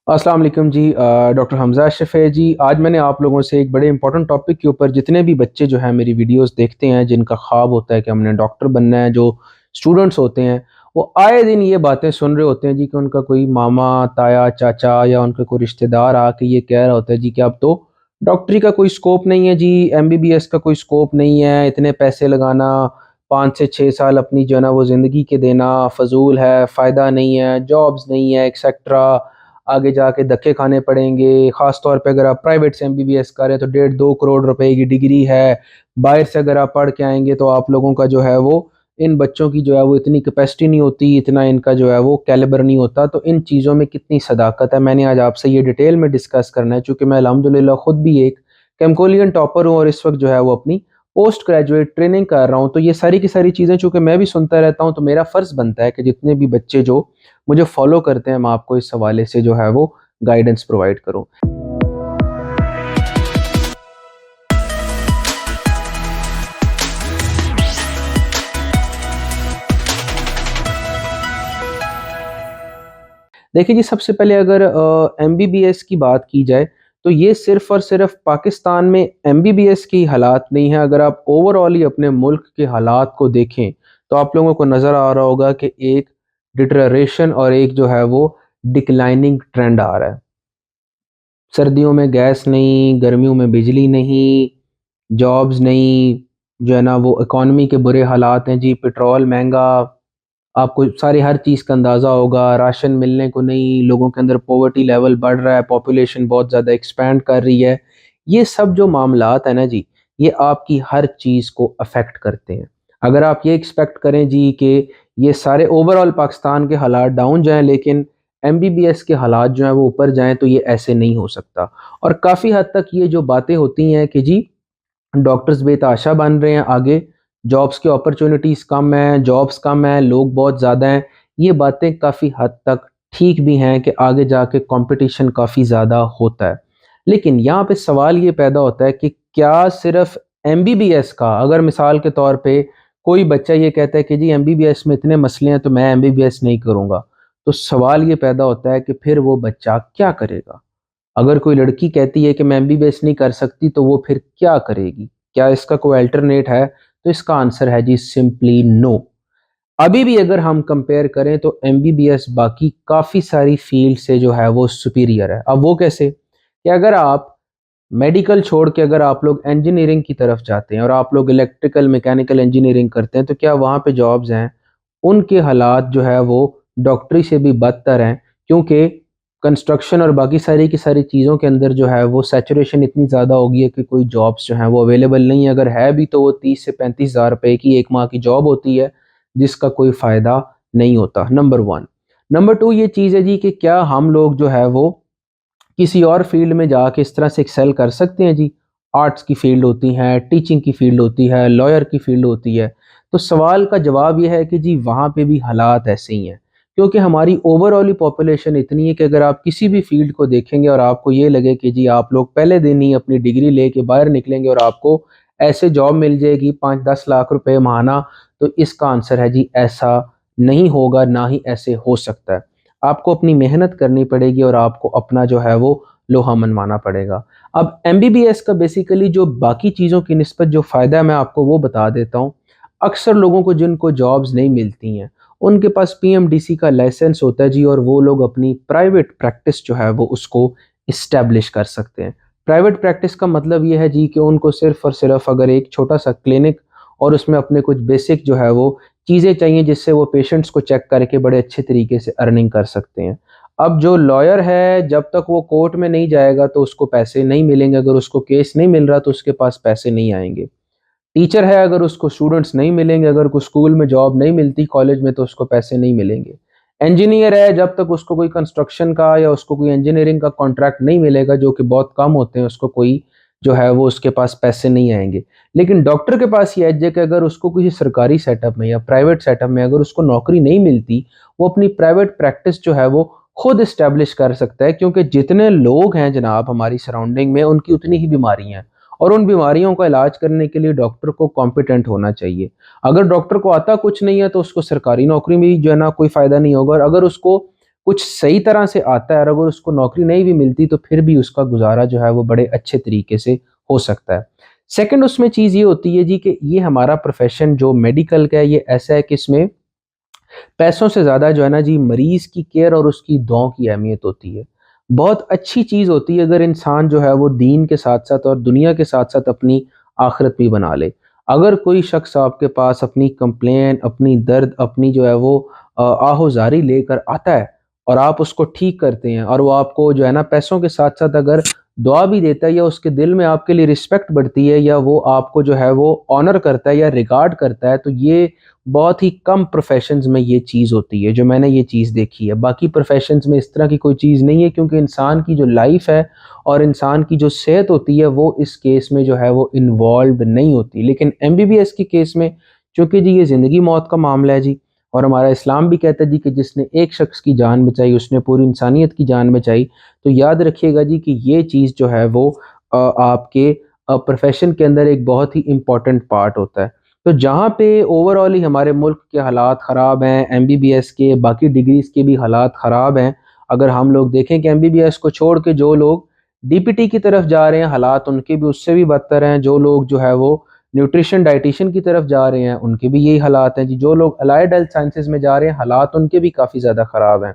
अस्सलाम वालेकुम जी। डॉक्टर हमज़ा अशरफ है जी। आज मैंने आप लोगों से एक बड़े इंपॉर्टेंट टॉपिक के ऊपर, जितने भी बच्चे जो हैं मेरी वीडियोस देखते हैं, जिनका ख्वाब होता है कि हमने डॉक्टर बनना है, जो स्टूडेंट्स होते हैं वो आए दिन ये बातें सुन रहे होते हैं जी कि उनका कोई मामा, ताया, चाचा या उनका कोई रिश्तेदार आके ये कह रहा होता है जी कि अब तो डॉक्टरी का कोई स्कोप नहीं है जी, एमबीबीएस का कोई स्कोप नहीं है, इतने पैसे लगाना, 5 से 6 साल अपनी जो है ना वो ज़िंदगी के देना फ़जूल है, फ़ायदा नहीं है, जॉब्स नहीं है, एक्सेट्रा। आगे जाके धक्के खाने पड़ेंगे, ख़ास तौर पे अगर आप प्राइवेट से एमबीबीएस कर रहे हैं तो 1.5-2 करोड़ रुपए की डिग्री है। बाहर से अगर आप पढ़ के आएँगे तो आप लोगों का जो है वो, इन बच्चों की जो है वो इतनी कैपेसिटी नहीं होती, इतना इनका जो है वो कैलिबर नहीं होता। तो इन चीज़ों में कितनी सदाकत है, मैंने आज आपसे ये डिटेल में डिस्कस करना है, चूँकि मैं अल्हम्दुलिल्लाह खुद भी एक केमकोलियन टॉपर हूँ और इस वक़्त जो है वो अपनी पोस्ट ग्रेजुएट ट्रेनिंग कर रहा हूँ। तो ये सारी की सारी चीज़ें चूँकि मैं भी सुनता रहता हूँ, तो मेरा फ़र्ज़ बनता है कि जितने भी बच्चे जो मुझे फ़ॉलो करते हैं, मैं आपको इस हवाले से जो है वो गाइडेंस प्रोवाइड करूँ। देखिए जी, सबसे पहले अगर एमबीबीएस की बात की जाए, तो ये सिर्फ़ और सिर्फ़ पाकिस्तान में एमबीबीएस की हालात नहीं है। अगर आप ओवरऑल ही अपने मुल्क के हालात को देखें, तो आप लोगों को नज़र आ रहा होगा कि एक डिटेरियोरेशन और एक जो है वो डिक्लाइनिंग ट्रेंड आ रहा है। सर्दियों में गैस नहीं, गर्मियों में बिजली नहीं, जॉब्स नहीं, जो है ना वो इकॉनमी के बुरे हालात हैं जी, पेट्रोल महँगा, आपको सारी हर चीज़ का अंदाज़ा होगा, राशन मिलने को नहीं, लोगों के अंदर पॉवर्टी लेवल बढ़ रहा है, पॉपुलेशन बहुत ज़्यादा एक्सपैंड कर रही है। ये सब जो मामलात हैं ना जी, ये आपकी हर चीज़ को अफ़ेक्ट करते हैं। अगर आप ये एक्सपेक्ट करें जी कि ये सारे ओवरऑल पाकिस्तान के हालात डाउन जाएँ, लेकिन एमबीबीएस के हालात जो हैं वो ऊपर जाएँ, तो ये ऐसे नहीं हो सकता। और काफ़ी हद तक ये जो बातें होती हैं कि जी डॉक्टर्स बेतहाशा बन रहे हैं आगे, जॉब्स की अपॉर्च्युनिटीज़ कम हैं, जॉब्स कम हैं, लोग बहुत ज़्यादा हैं। ये बातें काफ़ी हद तक ठीक भी हैं कि आगे जाके कॉम्पिटिशन काफ़ी ज़्यादा होता है। लेकिन यहाँ पे सवाल ये पैदा होता है कि क्या सिर्फ़ एमबीबीएस का, अगर मिसाल के तौर पे कोई बच्चा ये कहता है कि जी एमबीबीएस में इतने मसले हैं तो मैं एमबीबीएस नहीं करूँगा, तो सवाल ये पैदा होता है कि फिर वो बच्चा क्या करेगा? अगर कोई लड़की कहती है कि मैं एमबीबीएस नहीं कर सकती, तो वो फिर क्या करेगी? क्या इसका कोई अल्टरनेट है? तो इसका आंसर है जी सिंपली नो। अभी भी अगर हम कंपेयर करें तो एमबीबीएस बाकी काफ़ी सारी फील्ड से जो है वो सुपीरियर है। अब वो कैसे? कि अगर आप मेडिकल छोड़ के अगर आप लोग इंजीनियरिंग की तरफ जाते हैं और आप लोग इलेक्ट्रिकल, मैकेनिकल इंजीनियरिंग करते हैं, तो क्या वहाँ पे जॉब्स हैं? उनके हालात जो है वो डॉक्टरी से भी बदतर हैं, क्योंकि कंस्ट्रक्शन और बाकी सारी की सारी चीज़ों के अंदर जो है वो सैचुरेशन इतनी ज़्यादा हो गई है कि कोई जॉब्स जो हैं वो अवेलेबल नहीं है। अगर है भी तो वो 30 से 35 हज़ार रुपए की 1 माह की जॉब होती है, जिसका कोई फ़ायदा नहीं होता, नंबर 1। नंबर 2 ये चीज़ है जी कि क्या हम लोग जो है वो किसी और फ़ील्ड में जाके इस तरह से एक्सेल कर सकते हैं जी? आर्ट्स की फ़ील्ड होती है, टीचिंग की फ़ील्ड होती है, लॉयर की फ़ील्ड होती है। तो सवाल का जवाब ये है कि जी वहाँ पे भी हालात ऐसे ही हैं। क्योंकि हमारी ओवरऑल ही पॉपुलेशन इतनी है कि अगर आप किसी भी फ़ील्ड को देखेंगे और आपको ये लगे कि जी आप लोग पहले दिन ही अपनी डिग्री लेके बाहर निकलेंगे और आपको ऐसे जॉब मिल जाएगी 5-10 लाख रुपए महाना, तो इसका आंसर है जी ऐसा नहीं होगा, ना ही ऐसे हो सकता है। आपको अपनी मेहनत करनी पड़ेगी और आपको अपना जो है वो लोहा मनवाना पड़ेगा। अब एमबीबीएस का बेसिकली जो बाकी चीज़ों की निस्बत जो फ़ायदा है, मैं आपको वो बता देता हूँ। अक्सर लोगों को जिनको जॉब्स नहीं मिलती हैं, उनके पास पीएमडीसी का लाइसेंस होता है जी, और वो लोग अपनी प्राइवेट प्रैक्टिस जो है वो उसको इस्टेब्लिश कर सकते हैं। प्राइवेट प्रैक्टिस का मतलब ये है जी कि उनको सिर्फ़ और सिर्फ़ अगर एक छोटा-सा क्लिनिक और उसमें अपने कुछ बेसिक जो है वो चीज़ें चाहिए, जिससे वो पेशेंट्स को चेक करके बड़े अच्छे तरीके से अर्निंग कर सकते हैं। अब जो लॉयर है, जब तक वो कोर्ट में नहीं जाएगा तो उसको पैसे नहीं मिलेंगे, अगर उसको केस नहीं मिल रहा तो उसके पास पैसे नहीं आएँगे। टीचर है, अगर उसको स्टूडेंट्स नहीं मिलेंगे, अगर उसको स्कूल में जॉब नहीं मिलती, कॉलेज में, तो उसको पैसे नहीं मिलेंगे। इंजीनियर है, जब तक उसको कोई कंस्ट्रक्शन का या उसको कोई इंजीनियरिंग का कॉन्ट्रैक्ट नहीं मिलेगा, जो कि बहुत कम होते हैं, उसको कोई जो है वो उसके पास पैसे नहीं आएँगे। लेकिन डॉक्टर के पास ये एज है कि अगर उसको किसी सरकारी सेटअप में या प्राइवेट सेटअप में अगर उसको नौकरी नहीं मिलती, वो अपनी प्राइवेट प्रैक्टिस जो है वो खुद एस्टेब्लिश कर सकता है, क्योंकि जितने लोग हैं जनाब हमारी सराउंडिंग में, उनकी उतनी ही बीमारियाँ हैं। और उन बीमारियों का इलाज करने के लिए डॉक्टर को कॉम्पिटेंट होना चाहिए। अगर डॉक्टर को आता कुछ नहीं है तो उसको सरकारी नौकरी में भी जो है ना कोई फ़ायदा नहीं होगा, और अगर उसको कुछ सही तरह से आता है और अगर उसको नौकरी नहीं भी मिलती तो फिर भी उसका गुज़ारा जो है वो बड़े अच्छे तरीके से हो सकता है। सेकंड उसमें चीज़ ये होती है जी कि ये हमारा प्रोफ़ेशन जो मेडिकल का है ये ऐसा है कि इसमें पैसों से ज़्यादा जो है ना जी मरीज़ की केयर और उसकी दुआओं की अहमियत होती है। बहुत अच्छी चीज़ होती है अगर इंसान जो है वो दीन के साथ-साथ और दुनिया के साथ-साथ अपनी आख़िरत भी बना ले। अगर कोई शख़्स आपके पास अपनी कंप्लेन, अपनी दर्द, अपनी जो है वो आहो-ज़ारी लेकर आता है और आप उसको ठीक करते हैं और वो आपको जो है ना पैसों के साथ-साथ अगर दुआ भी देता है या उसके दिल में आपके लिए रिस्पेक्ट बढ़ती है या वो आपको जो है वो ऑनर करता है या रिगार्ड करता है, तो ये बहुत ही कम प्रोफ़ेशंस में ये चीज़ होती है, जो मैंने ये चीज़ देखी है। बाकी प्रोफ़ेशंस में इस तरह की कोई चीज़ नहीं है क्योंकि इंसान की जो लाइफ़ है और इंसान की जो सेहत होती है वो इस केस में जो है वो इन्वॉल्व्ड नहीं होती। लेकिन एमबीबीएस के केस में चूँकि जी ये ज़िंदगी मौत का मामला है जी और हमारा इस्लाम भी कहता है जी कि जिसने एक शख़्स की जान बचाई उसने पूरी इंसानियत की जान बचाई। तो याद रखिएगा जी कि ये चीज़ जो है वो आपके प्रोफ़ेशन के अंदर एक बहुत ही इम्पोर्टेंट पार्ट होता है। तो जहाँ पे ओवरऑल ही हमारे मुल्क के हालात ख़राब हैं, एमबीबीएस के बाकी डिग्रीज़ के भी हालात ख़राब हैं। अगर हम लोग देखें कि एमबीबीएस को छोड़ के जो लोग डीपीटी की तरफ जा रहे हैं, हालात उनके भी उससे भी बदतर हैं। जो लोग जो है वो न्यूट्रिशन डायटीशियन की तरफ जा रहे हैं, उनके भी यही हालात हैं जी। जो लोग अलाइड हेल्थ साइंसेज़ में जा रहे हैं, हालात उनके भी काफ़ी ज़्यादा ख़राब हैं।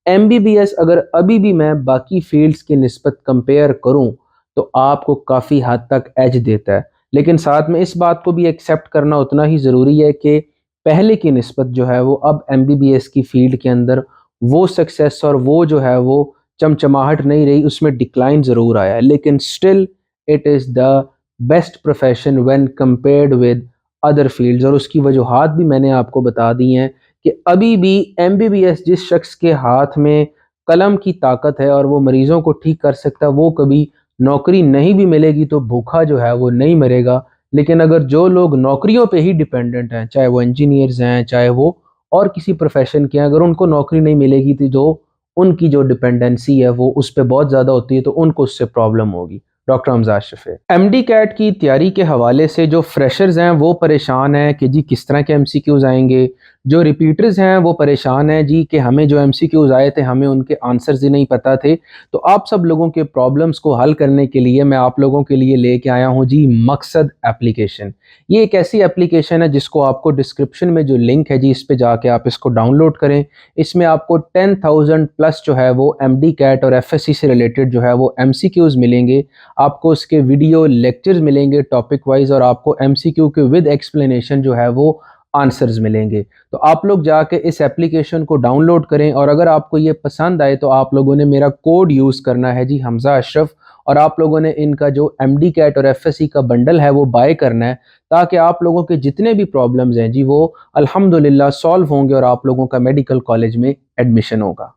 एमबीबीएस अगर अभी भी मैं बाकी फ़ील्ड्स की निस्बत कंपेयर करूँ, तो आपको काफ़ी हद तक एज देता है। लेकिन साथ में इस बात को भी एक्सेप्ट करना उतना ही ज़रूरी है कि पहले की निस्बत जो है वो अब एमबीबीएस की फ़ील्ड के अंदर वो सक्सेस और वो जो है वो चमचमाहट नहीं रही, उसमें डिक्लाइन ज़रूर आया है। लेकिन still it is the best profession when compared with other fields और उसकी वजूहात भी मैंने आपको बता दी हैं कि अभी भी एमबीबीएस जिस शख्स के हाथ में कलम की ताकत है और वो मरीज़ों को ठीक कर सकता है, वो कभी नौकरी नहीं भी मिलेगी तो भूखा जो है वो नहीं मरेगा। लेकिन अगर जो लोग नौकरियों पे ही डिपेंडेंट हैं, चाहे वो इंजीनियर्स हैं, चाहे वो और किसी प्रोफ़ेशन के हैं, अगर उनको नौकरी नहीं मिलेगी तो जो उनकी जो डिपेंडेंसी है वो उस पे बहुत ज़्यादा होती है, तो उनको उससे प्रॉब्लम होगी। Doctor Hamza Shafi. MD CAT की तैयारी के हवाले से जो फ्रेशर्स हैं वो परेशान हैं कि जी किस तरह के एमसीक्यूज़ आएँगे। जो रिपीटर्स हैं वो परेशान हैं जी कि हमें जो एमसीक्यूज़ आए थे हमें उनके आंसर्स ही नहीं पता थे। तो आप सब लोगों के प्रॉब्लम्स को हल करने के लिए मैं आप लोगों के लिए लेके आया हूँ जी मकसद एप्लीकेशन। ये एक ऐसी एप्लीकेशन है जिसको आपको डिस्क्रिप्शन में जो लिंक है जी इस पे जाके आप इसको डाउनलोड करें। इसमें आपको 10,000 प्लस जो है वो एमडी कैट और एफएससी से रिलेटेड जो है वो एमसीक्यूज़ मिलेंगे। आपको उसके वीडियो लेक्चर्स मिलेंगे टॉपिक वाइज़ और आपको एमसीक्यू के विद एक्सप्लेनेशन जो है वो आंसर्स मिलेंगे। तो आप लोग जाके इस एप्लीकेशन को डाउनलोड करें और अगर आपको ये पसंद आए तो आप लोगों ने मेरा कोड यूज़ करना है जी हमज़ा अशरफ और आप लोगों ने इनका जो एमडी कैट और एफएससी का बंडल है वो बाय करना है ताकि आप लोगों के जितने भी प्रॉब्लम्स हैं जी वो अल्हम्दुलिल्लाह सॉल्व होंगे और आप लोगों का मेडिकल कॉलेज में एडमिशन होगा।